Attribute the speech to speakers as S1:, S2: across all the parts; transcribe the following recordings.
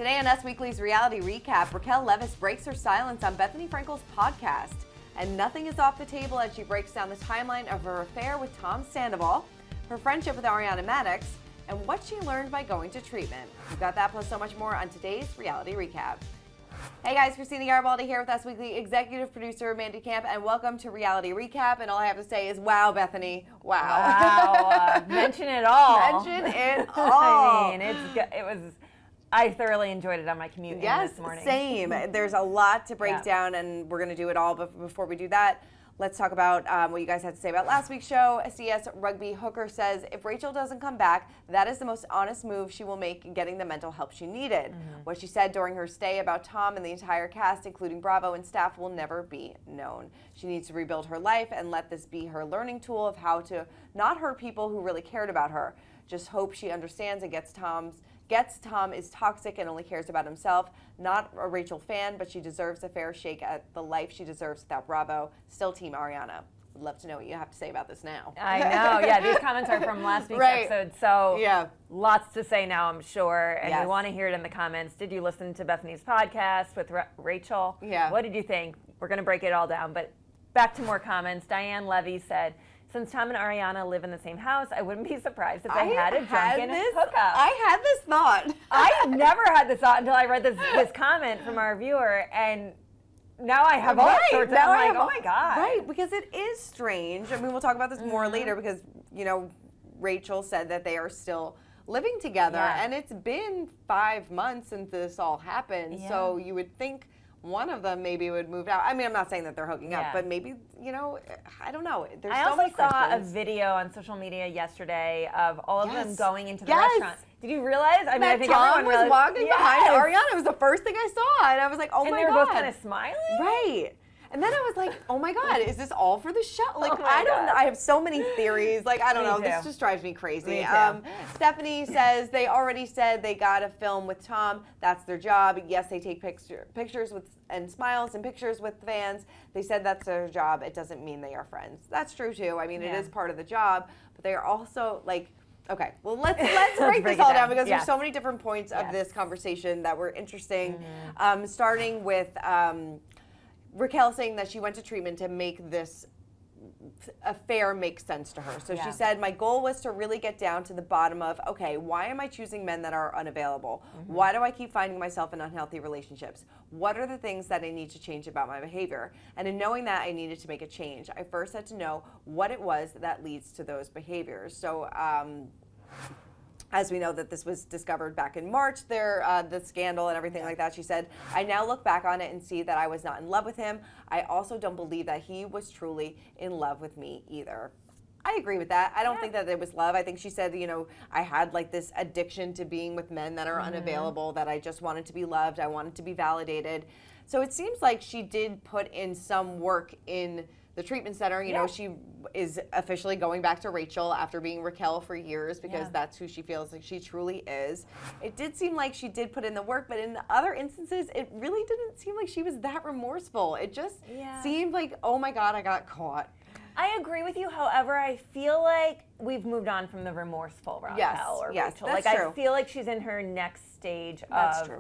S1: Today on Us Weekly's Reality Recap, Raquel Leviss breaks her silence on Bethenny Frankel's podcast. And nothing is off the table as she breaks down the timeline of her affair with Tom Sandoval, her friendship with Ariana Madix, and what she learned by going to treatment. We've got that plus so much more on today's Reality Recap. Hey guys, Christina Garibaldi here with Us Weekly executive producer Mandy Camp, and welcome to Reality Recap. And all I have to say is, wow, Bethenny, wow.
S2: Mention it all.
S1: Mention it all.
S2: I mean, I thoroughly enjoyed it on my commute in this morning.
S1: Same. There's a lot to break down, and we're going to do it all. But before we do that, let's talk about what you guys had to say about last week's show. A CS rugby hooker says if Rachel doesn't come back, that is the most honest move she will make in getting the mental help she needed. What she said during her stay about Tom and the entire cast, including Bravo and staff, will never be known. She needs to rebuild her life and let this be her learning tool of how to not hurt people who really cared about her. Just hope she understands and gets Tom is toxic and only cares about himself. Not a Rachel fan, but she deserves a fair shake at the life she deserves without Bravo. Still Team Ariana. Would love to know what you have to say about this now.
S2: I know. Yeah, these comments are from last week's episode, so lots to say now, I'm sure. And we want to hear it in the comments. Did you listen to Bethenny's podcast with Rachel?
S1: Yeah.
S2: What did you think? We're going to break it all down, but back to more comments. Diane Levy said, since Tom and Ariana live in the same house, I wouldn't be surprised if they had a drunken hookup.
S1: I had this thought.
S2: I never had this thought until I read this comment from our viewer, and now I have all sorts of, I'm like, oh my God.
S1: Right, because it is strange. I mean, we'll talk about this more later because, you know, Rachel said that they are still living together, and it's been 5 months since this all happened, so you would think one of them maybe would move out. I mean, I'm not saying that they're hooking up, but maybe, you know, I don't know. There's
S2: I
S1: so
S2: also
S1: many
S2: saw
S1: questions.
S2: a video on social media yesterday of all of them going into the restaurant. Did you realize? I mean, I think
S1: Tom
S2: everyone
S1: was walking behind Ariana. It was the first thing I saw, and I was like, oh my God.
S2: And they were both kind of smiling?
S1: Right. And then I was like, oh my God, is this all for the show? Like,
S2: I don't
S1: know. I have so many theories. Like, I don't know. This just drives me crazy. Stephanie says they already said they got to film with Tom. That's their job. Yes, they take pictures with and smiles and pictures with fans. They said that's their job. It doesn't mean they are friends. That's true too. I mean, it is part of the job, but they are also like, okay, well, let's break this all down because there's so many different points of this conversation that were interesting. Starting with Raquel saying that she went to treatment to make this affair make sense to her. So she said, my goal was to really get down to the bottom of, okay, why am I choosing men that are unavailable? Why do I keep finding myself in unhealthy relationships? What are the things that I need to change about my behavior? And in knowing that, I needed to make a change. I first had to know what it was that leads to those behaviors. So, as we know that this was discovered back in March, the scandal and everything like that, she said, I now look back on it and see that I was not in love with him. I also don't believe that he was truly in love with me either. I agree with that. I don't think that it was love. I think she said, you know, I had like this addiction to being with men that are unavailable, that I just wanted to be loved. I wanted to be validated. So it seems like she did put in some work in the treatment center. You know, she is officially going back to Rachel after being Raquel for years because that's who she feels like she truly is. It did seem like she did put in the work, but in other instances, it really didn't seem like she was that remorseful. It just seemed like, oh my God, I got caught.
S2: I agree with you. However, I feel like we've moved on from the remorseful Raquel or Rachel.
S1: That's
S2: like
S1: true.
S2: I feel like she's in her next stage of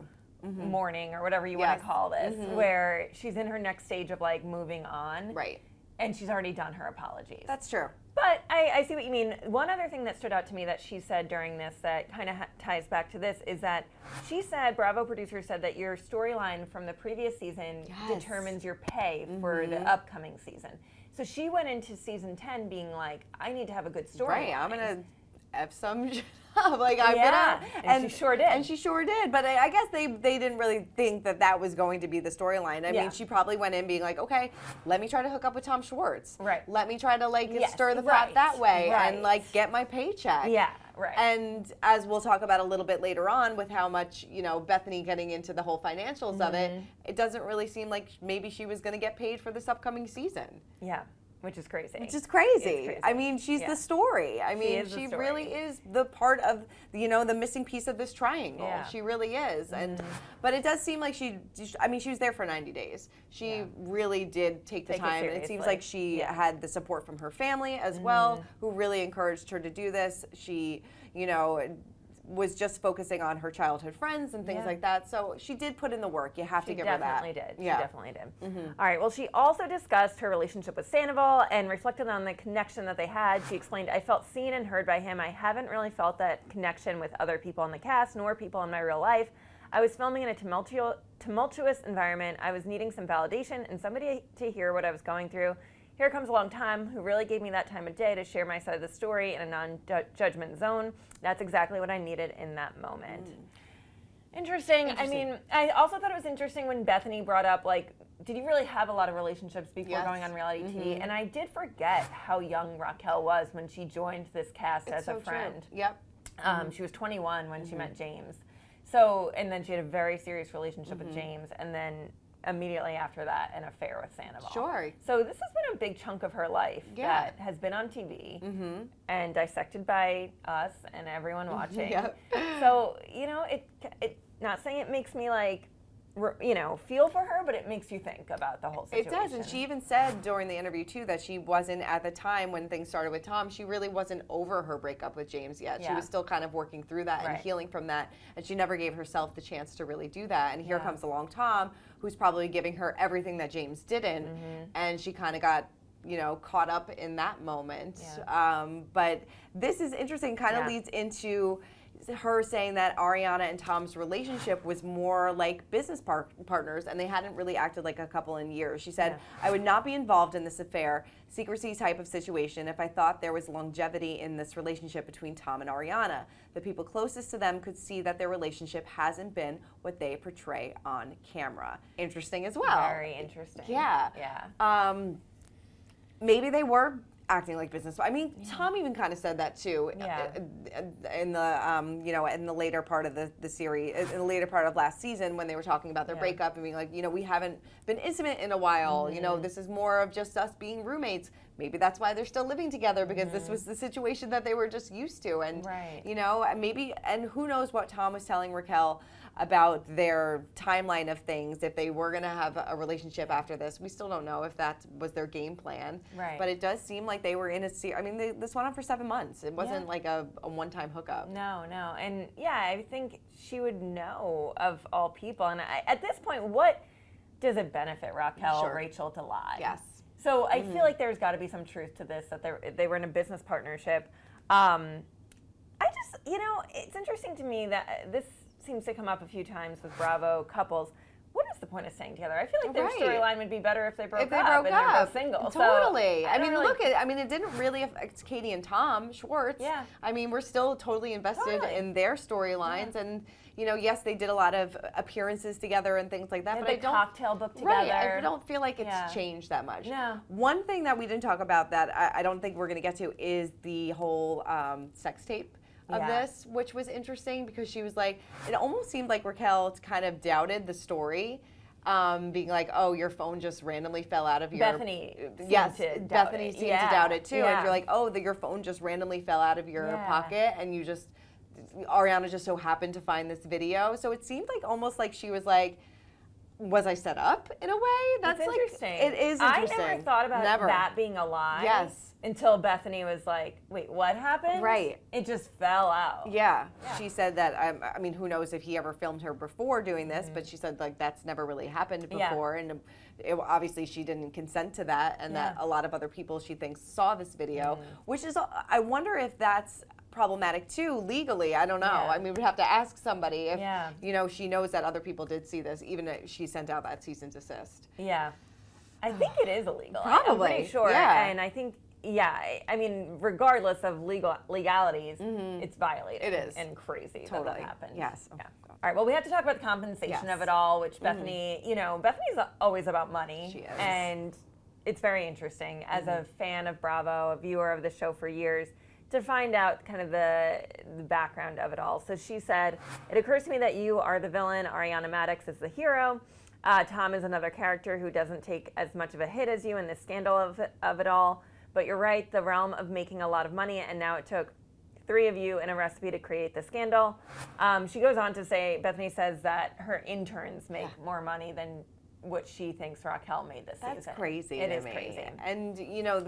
S2: mourning or whatever you want to call this, where she's in her next stage of like moving on.
S1: Right.
S2: And she's already done her apologies.
S1: That's true.
S2: But I see what you mean. One other thing that stood out to me that she said during this that kind of ties back to this is that she said, Bravo producer said that your storyline from the previous season determines your pay for the upcoming season. So she went into season 10 being like, I need to have a good story.
S1: Right, I'm going to F some job. Like, I'm gonna,
S2: and she sure did.
S1: And she sure did. But I guess they didn't really think that was going to be the storyline. I mean, she probably went in being like, okay, let me try to hook up with Tom Schwartz.
S2: Right.
S1: Let me try to like stir the pot that way and like get my paycheck.
S2: Yeah. Right.
S1: And as we'll talk about a little bit later on with how much, you know, Bethenny getting into the whole financials of it, it doesn't really seem like maybe she was going to get paid for this upcoming season.
S2: Yeah. Which is crazy.
S1: Which is crazy. I mean, she's the story. I mean, she really is the part of, you know, the missing piece of this triangle. Yeah. She really is. And but it does seem like she was there for 90 days. She really did take the time. And it seems like she had the support from her family as well, who really encouraged her to do this. She, you know, was just focusing on her childhood friends and things like that. So she did put in the work. You have to give her that.
S2: She definitely did. All right. Well, she also discussed her relationship with Sandoval and reflected on the connection that they had. She explained, I felt seen and heard by him. I haven't really felt that connection with other people in the cast nor people in my real life. I was filming in a tumultuous environment. I was needing some validation and somebody to hear what I was going through. Here comes along Tom, who really gave me that time of day to share my side of the story in a non-judgment zone. That's exactly what I needed in that moment. Interesting. I mean, I also thought it was interesting when Bethany brought up, like, did you really have a lot of relationships before going on reality TV? And I did forget how young Raquel was when she joined this cast as a friend.
S1: True. Yep.
S2: She was 21 when she met James. So, and then she had a very serious relationship with James, and then immediately after that, an affair with Sandoval.
S1: Sure.
S2: So this has been a big chunk of her life that has been on TV and dissected by us and everyone watching. So, you know, it not saying it makes me like, you know, feel for her, but it makes you think about the whole situation.
S1: It does, and she even said during the interview too that she wasn't, at the time when things started with Tom, she really wasn't over her breakup with James yet. She was still kind of working through that and healing from that, and she never gave herself the chance to really do that. And here comes along Tom, who's probably giving her everything that James didn't, and she kind of got, you know, caught up in that moment. But this is interesting, kind of leads into her saying that Ariana and Tom's relationship was more like business partners, and they hadn't really acted like a couple in years. She said, I would not be involved in this affair, secrecy type of situation, if I thought there was longevity in this relationship between Tom and Ariana. The people closest to them could see that their relationship hasn't been what they portray on camera. Interesting as well.
S2: Very interesting.
S1: Maybe they were acting like business. I mean, Tom even kind of said that too in the you know, in the later part of the series, in the later part of last season when they were talking about their breakup and being like, you know, we haven't been intimate in a while. You know, this is more of just us being roommates. Maybe that's why they're still living together, because this was the situation that they were just used to. And you know, maybe, and who knows what Tom was telling Raquel about their timeline of things, if they were going to have a relationship after this. We still don't know if that was their game plan. But it does seem like they were in a I mean, this went on for 7 months. It wasn't like a one-time hookup.
S2: No. And I think she would know of all people. And at this point, what does it benefit Raquel or Rachel to lie? So I feel like there's got to be some truth to this, that they were in a business partnership. I just, you know, it's interesting to me that this seems to come up a few times with Bravo couples. What is the point of staying together? I feel like their storyline would be better if they broke up and they're both single.
S1: Totally.
S2: So,
S1: I mean, look at, I mean, it didn't really affect Kody and Tom Schwartz. I mean, we're still totally invested in their storylines. And, you know, yes, they did a lot of appearances together and things like that.
S2: And
S1: but I don't.
S2: Cocktail book together.
S1: I don't feel like it's changed that much. One thing that we didn't talk about that I don't think we're going to get to is the whole sex tape of this, which was interesting because she was like, it almost seemed like Raquel kind of doubted the story, being like, oh, your phone just randomly fell out of your...
S2: Bethany
S1: Bethany seemed to doubt it too. And you're like, oh, your phone just randomly fell out of your pocket and you just, Ariana just so happened to find this video. So it seemed like almost like she was like, was I set up in a way?
S2: That's interesting.
S1: It is interesting.
S2: I never thought about that being a lie. Until Bethany was like, wait, what happened? It just fell out.
S1: She said that, I mean, who knows if he ever filmed her before doing this, but she said, like, that's never really happened before. And obviously she didn't consent to that, and that a lot of other people she thinks saw this video, which is, I wonder if that's problematic too legally. I don't know. I mean, we'd have to ask somebody if you know, she knows that other people did see this, even if she sent out that cease and desist.
S2: I think it is illegal.
S1: Probably.
S2: I'm pretty sure. And I think I mean, regardless of legalities, it's violated.
S1: It is.
S2: And crazy that happened. All right, well, we have to talk about the compensation of it all, which Bethany, you know, Bethany's always about money.
S1: She is.
S2: And it's very interesting as a fan of Bravo, a viewer of the show for years, to find out kind of the background of it all. So she said, it occurs to me that you are the villain, Ariana Madix is the hero. Tom is another character who doesn't take as much of a hit as you in the scandal of it all. But you're right, the realm of making a lot of money, and now it took 3 of you in a recipe to create the scandal. She goes on to say, Bethany says that her interns make more money than what she thinks Raquel made this season.
S1: That's crazy.
S2: It is crazy.
S1: And,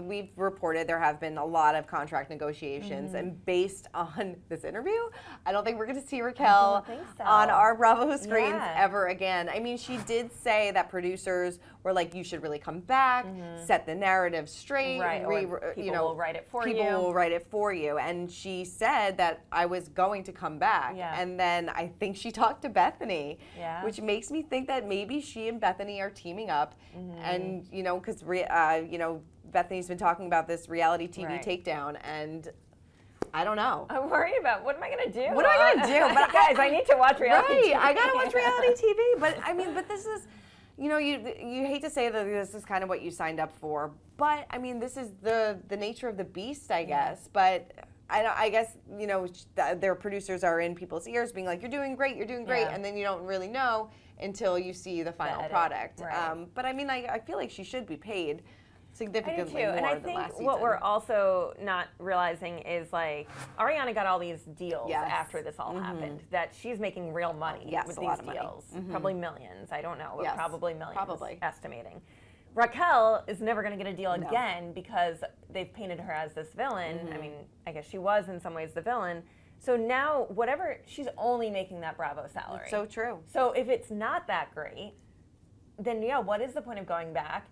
S1: we've reported there have been a lot of contract negotiations. And based on this interview, I don't think we're going to see Raquel on our Bravo screens ever again. I mean, she did say that producers were like, you should really come back, set the narrative straight.
S2: Right, people will write it for you.
S1: People will write it for you. And she said that I was going to come back.
S2: Yeah.
S1: And then I think she talked to Bethany,
S2: which
S1: makes me think that maybe she and Bethany are teaming up. And, because, Bethany's been talking about this reality TV takedown, and I don't know.
S2: I'm worried about what am I going to do?
S1: What am I going to do?
S2: But guys, I need to watch reality TV.
S1: I got to watch reality TV. But this is, you hate to say that this is kind of what you signed up for, but I mean, this is the nature of the beast, I guess. But I guess, their producers are in people's ears being like, you're doing great, and then you don't really know until you see the final product.
S2: Right.
S1: But I mean, I feel like she should be paid significantly more
S2: and I
S1: than
S2: think
S1: last season.
S2: what we're also not realizing is like Ariana got all these deals after this all happened, that she's making real money with these deals. Probably millions. I don't know, but probably millions, estimating. Raquel is never going to get a deal again because they've painted her as this villain. I mean, I guess she was in some ways the villain. So now, she's only making that Bravo salary.
S1: It's so true.
S2: So if it's not that great, then what is the point of going back?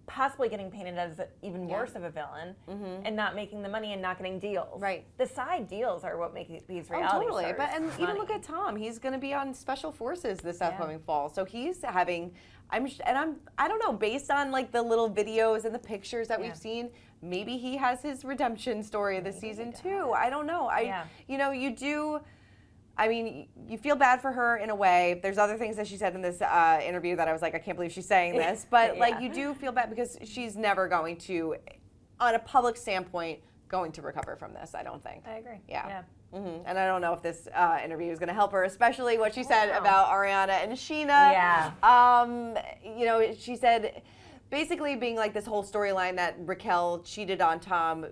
S2: Possibly getting painted as even worse of a villain and not making the money and not getting deals. Right. The side deals are what make these reality stars
S1: And
S2: money.
S1: even look at Tom. He's going to be on Special Forces this upcoming fall. So he's having, I don't know, based on like the little videos and the pictures that we've seen, maybe he has his redemption story this season too. I don't know. You do. I mean, you feel bad for her in a way. There's other things that she said in this interview that I was like, I can't believe she's saying this. But like, you do feel bad because she's never going to, on a public standpoint, going to recover from this. I don't think.
S2: I agree.
S1: Yeah. And I don't know if this interview is going to help her, especially what she said about Ariana and Chyna. She said, basically being like this whole storyline that Raquel cheated on Tom,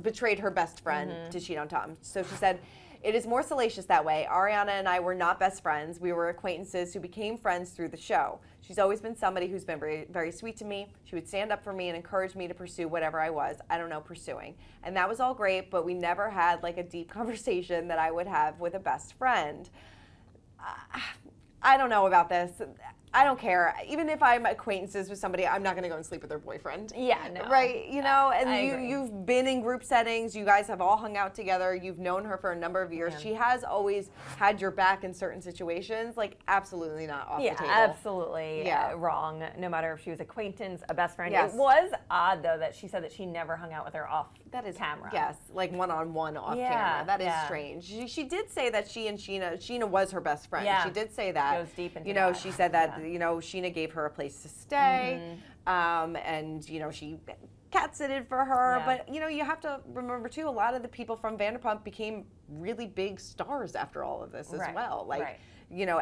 S1: betrayed her best friend to cheat on Tom. So she said, it is more salacious that way. Ariana and I were not best friends. We were acquaintances who became friends through the show. She's always been somebody who's been very, very sweet to me. She would stand up for me and encourage me to pursue whatever I was, pursuing. And that was all great, but we never had like a deep conversation that I would have with a best friend. I don't know about this. I don't care. Even if I'm acquaintances with somebody, I'm not going to go and sleep with their boyfriend.
S2: Yeah, no.
S1: Right? You've been in group settings. You guys have all hung out together. You've known her for a number of years. She has always had your back in certain situations. Like, absolutely not off the table.
S2: Absolutely wrong. No matter if she was acquaintance, a best friend. It was odd, though, that she said that she never hung out with her off camera.
S1: Yes, like one-on-one off camera. That is strange. She did say that she and Chyna was her best friend. She did say that.
S2: Goes deep into that.
S1: She said that, Chyna gave her a place to stay, and, she cat-sitted for her. But, you have to remember, too, a lot of the people from Vanderpump became really big stars after all of this as well. Like,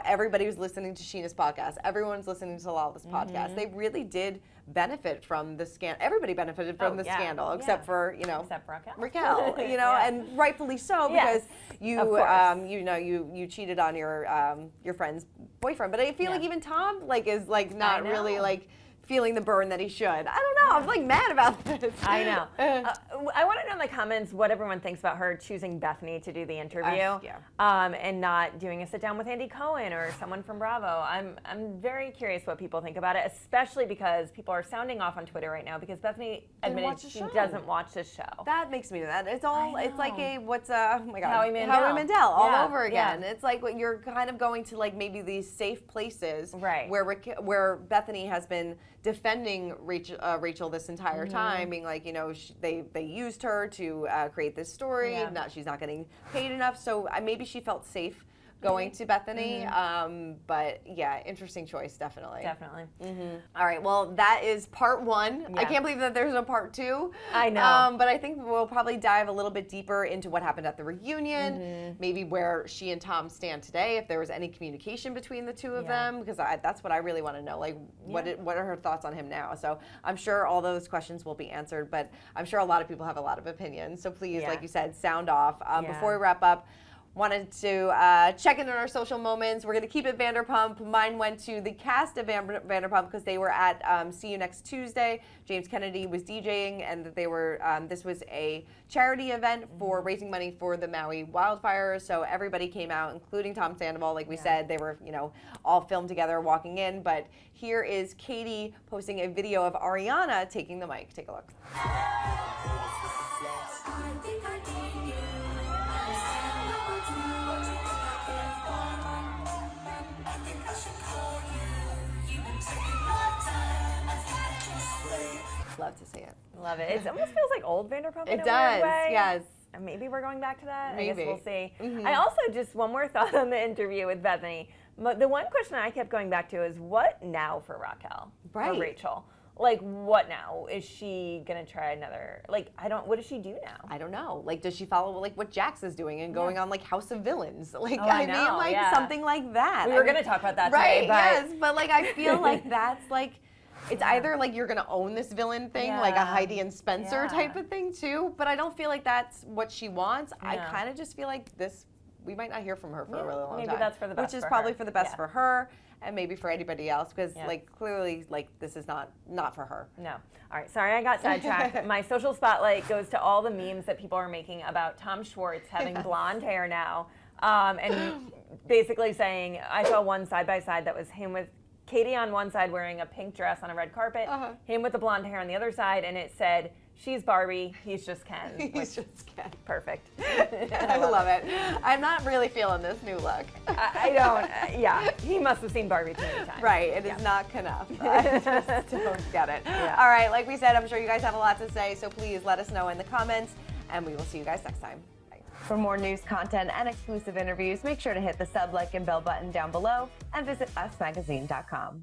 S1: everybody was listening to Chyna's podcast. Everyone's listening to Lala's podcast. They really did benefit from the scandal. Everybody benefited from the scandal, except for,
S2: except for
S1: Raquel, and rightfully so, because you cheated on your friend's boyfriend. But I feel like even Tom is not really feeling the burn that he should. I don't know. I'm mad about this.
S2: I know. I want to know in the comments what everyone thinks about her choosing Bethany to do the interview, and not doing a sit down with Andy Cohen or someone from Bravo. I'm very curious what people think about it, especially because people are sounding off on Twitter right now because Bethany admitted she doesn't watch this show.
S1: That makes me mad. It's like oh my God,
S2: Howie Mandel
S1: all over again. It's like you're kind of going to maybe these safe places where Bethany has been defending Rachel this entire time, being like, they used her to create this story. She's not getting paid enough, so maybe she felt safe going to Bethany. But yeah, interesting choice, definitely.
S2: Definitely.
S1: All right, well, that is part one. I can't believe that there's no part two.
S2: I know.
S1: But I think we'll probably dive a little bit deeper into what happened at the reunion, maybe where she and Tom stand today, if there was any communication between the two of them, because that's what I really want to know. What are her thoughts on him now? So I'm sure all those questions will be answered, but I'm sure a lot of people have a lot of opinions. So please, like you said, sound off. Before we wrap up, wanted to check in on our social moments. We're going to keep it Vanderpump. Mine went to the cast of Vanderpump because they were at See You Next Tuesday. James Kennedy was DJing, and they were. This was a charity event for raising money for the Maui wildfires. So everybody came out, including Tom Sandoval. Like we said, they were, all filmed together walking in. But here is Kody posting a video of Ariana taking the mic. Take a look. Love to see it.
S2: Love it. It almost feels like old Vanderpump in
S1: It
S2: a
S1: does,
S2: weird way.
S1: yes.
S2: And maybe we're going back to that.
S1: Maybe.
S2: I guess we'll see.
S1: Mm-hmm.
S2: I also, just one more thought on the interview with Bethany. The one question I kept going back to is, what now for Raquel?
S1: Right.
S2: Or Rachel? Like, what now? Is she going to try another, what does she do now?
S1: I don't know. Does she follow, what Jax is doing and going on, House of Villains?
S2: I know,
S1: something like that.
S2: We were going to talk about that
S1: right,
S2: today. But
S1: yes, but, I feel like that's, it's either, you're going to own this villain thing, like a Heidi and Spencer type of thing, too. But I don't feel like that's what she wants. I kind of just feel like we might not hear from her for a really long time.
S2: Maybe that's for the best.
S1: Which is probably for the best for her. And maybe for anybody else, because clearly, this is not for her.
S2: No. All right. Sorry, I got sidetracked. My social spotlight goes to all the memes that people are making about Tom Schwartz having blonde hair now, and basically saying, I saw one side by side that was him with Kody on one side wearing a pink dress on a red carpet, him with the blonde hair on the other side, and it said, "She's Barbie, he's just Ken."
S1: He's just Ken.
S2: Perfect.
S1: I love it. I'm not really feeling this new look.
S2: I don't. He must have seen Barbie too many times.
S1: Right. It is not enough. I just don't get it. Yeah. All right. Like we said, I'm sure you guys have a lot to say, so please let us know in the comments, and we will see you guys next time. Bye. For more news, content, and exclusive interviews, make sure to hit the sub, like, and bell button down below, and visit usmagazine.com.